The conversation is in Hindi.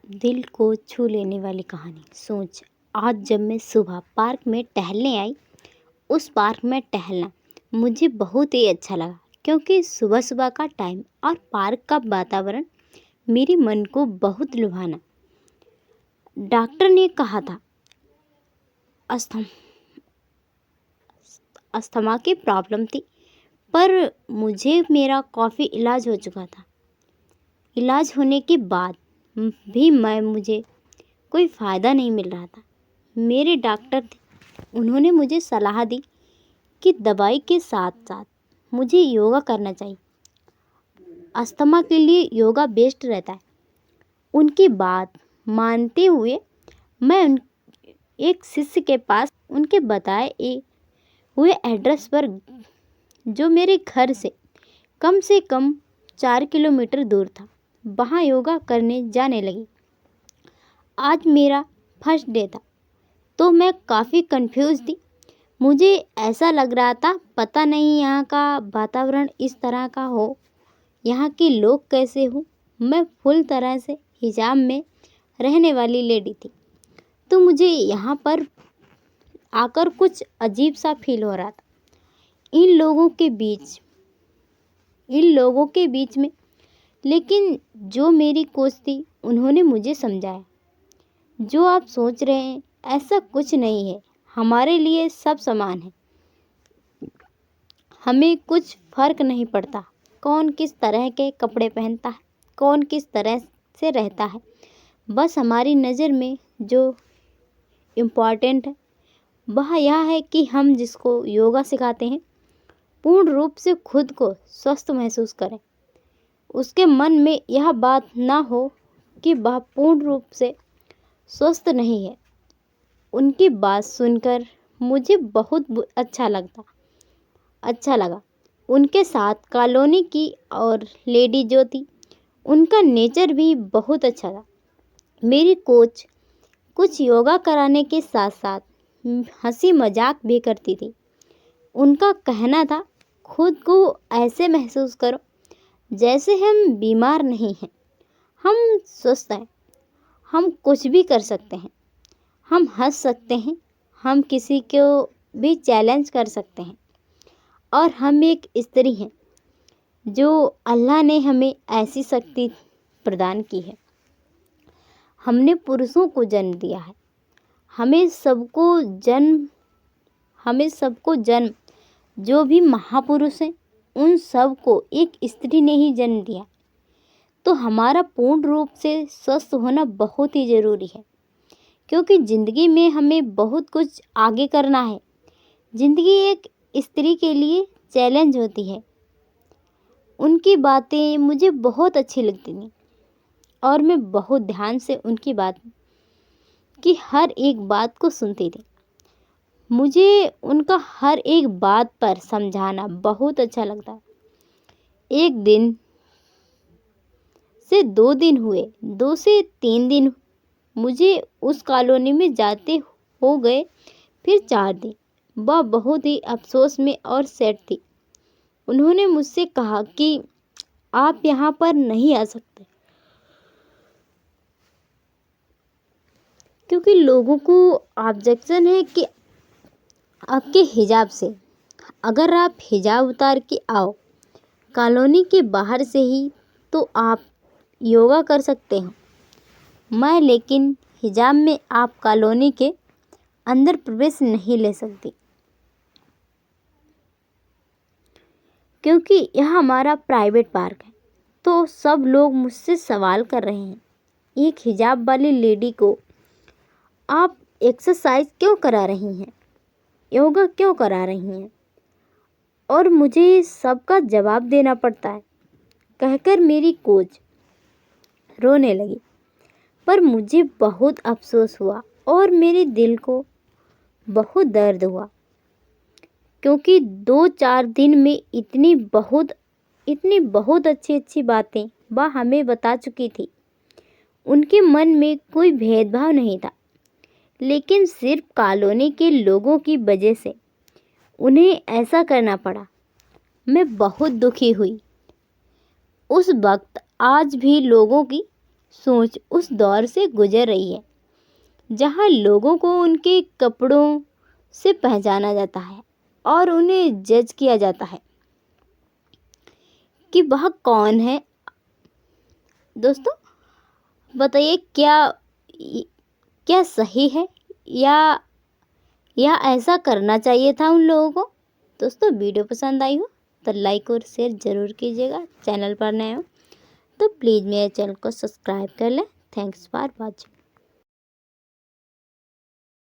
दिल को छू लेने वाली कहानी। सोच, आज जब मैं सुबह पार्क में टहलने आई, उस पार्क में टहलना मुझे बहुत ही अच्छा लगा क्योंकि सुबह सुबह का टाइम और पार्क का वातावरण मेरे मन को बहुत लुभाना। डॉक्टर ने कहा था अस्थम अस्थमा की प्रॉब्लम थी, पर मुझे मेरा काफ़ी इलाज हो चुका था। इलाज होने के बाद भी मुझे कोई फ़ायदा नहीं मिल रहा था। मेरे डॉक्टर थे, उन्होंने मुझे सलाह दी कि दवाई के साथ साथ मुझे योगा करना चाहिए। अस्थमा के लिए योगा बेस्ट रहता है। उनकी बात मानते हुए मैं एक शिष्य के पास उनके बताए हुए एड्रेस पर, जो मेरे घर से कम 4 किलोमीटर दूर था, वहाँ योगा करने जाने लगी। आज मेरा फर्स्ट डे था, तो मैं काफ़ी कंफ्यूज थी। मुझे ऐसा लग रहा था पता नहीं यहाँ का वातावरण इस तरह का हो, यहाँ के लोग कैसे हो। मैं फुल तरह से हिजाब में रहने वाली लेडी थी, तो मुझे यहाँ पर आकर कुछ अजीब सा फील हो रहा था। इन लोगों के बीच में लेकिन जो मेरी कोच थी, उन्होंने मुझे समझाया, जो आप सोच रहे हैं ऐसा कुछ नहीं है, हमारे लिए सब समान है। हमें कुछ फर्क नहीं पड़ता कौन किस तरह के कपड़े पहनता है, कौन किस तरह से रहता है। बस हमारी नज़र में जो इम्पॉर्टेंट है वह यह है कि हम जिसको योगा सिखाते हैं पूर्ण रूप से खुद को स्वस्थ महसूस करें। उसके मन में यह बात ना हो कि वह पूर्ण रूप से स्वस्थ नहीं है। उनकी बात सुनकर मुझे बहुत अच्छा लगा। उनके साथ कॉलोनी की और लेडी जो थी, उनका नेचर भी बहुत अच्छा था। मेरी कोच कुछ योगा कराने के साथ साथ हंसी मजाक भी करती थी। उनका कहना था, खुद को ऐसे महसूस करो जैसे हम बीमार नहीं हैं, हम स्वस्थ हैं, हम कुछ भी कर सकते हैं, हम हंस सकते हैं, हम किसी को भी चैलेंज कर सकते हैं, और हम एक स्त्री हैं जो अल्लाह ने हमें ऐसी शक्ति प्रदान की है। हमने पुरुषों को जन्म दिया है, हमें सबको जन्म जो भी महापुरुष हैं उन सब को एक स्त्री ने ही जन्म दिया। तो हमारा पूर्ण रूप से स्वस्थ होना बहुत ही ज़रूरी है, क्योंकि ज़िंदगी में हमें बहुत कुछ आगे करना है। ज़िंदगी एक स्त्री के लिए चैलेंज होती है। उनकी बातें मुझे बहुत अच्छी लगती थी और मैं बहुत ध्यान से उनकी बात की हर एक बात को सुनती थी। मुझे उनका हर एक बात पर समझाना बहुत अच्छा लगता। 1 दिन से 2 दिन हुए, 2 से 3 दिन मुझे उस कॉलोनी में जाते हो गए, फिर 4 दिन। वह बहुत ही अफसोस में और सैड थी। उन्होंने मुझसे कहा कि आप यहाँ पर नहीं आ सकते क्योंकि लोगों को ऑब्जेक्शन है कि आपके हिजाब से। अगर आप हिजाब उतार के आओ कॉलोनी के बाहर से ही तो आप योगा कर सकते हो। मैं लेकिन हिजाब में आप कॉलोनी के अंदर प्रवेश नहीं ले सकती, क्योंकि यह हमारा प्राइवेट पार्क है। तो सब लोग मुझसे सवाल कर रहे हैं, एक हिजाब वाली लेडी को आप एक्सरसाइज क्यों करा रही हैं, योगा क्यों करा रही हैं? और मुझे सबका जवाब देना पड़ता है। कहकर मेरी कोच रोने लगी, पर मुझे बहुत अफसोस हुआ और मेरे दिल को बहुत दर्द हुआ, क्योंकि 2-4 दिन में इतनी बहुत अच्छी बातें वह हमें बता चुकी थी। उनके मन में कोई भेदभाव नहीं था, लेकिन सिर्फ कॉलोनी के लोगों की वजह से उन्हें ऐसा करना पड़ा। मैं बहुत दुखी हुई। उस वक्त आज भी लोगों की सोच उस दौर से गुजर रही है जहाँ लोगों को उनके कपड़ों से पहचाना जाता है और उन्हें जज किया जाता है कि वह कौन है। दोस्तों बताइए, क्या सही है या ऐसा करना चाहिए था उन लोगों को। दोस्तों वीडियो पसंद आई हो तो लाइक और शेयर ज़रूर कीजिएगा। चैनल पर नए हो तो प्लीज़ मेरे चैनल को सब्सक्राइब कर लें। Thanks for watching.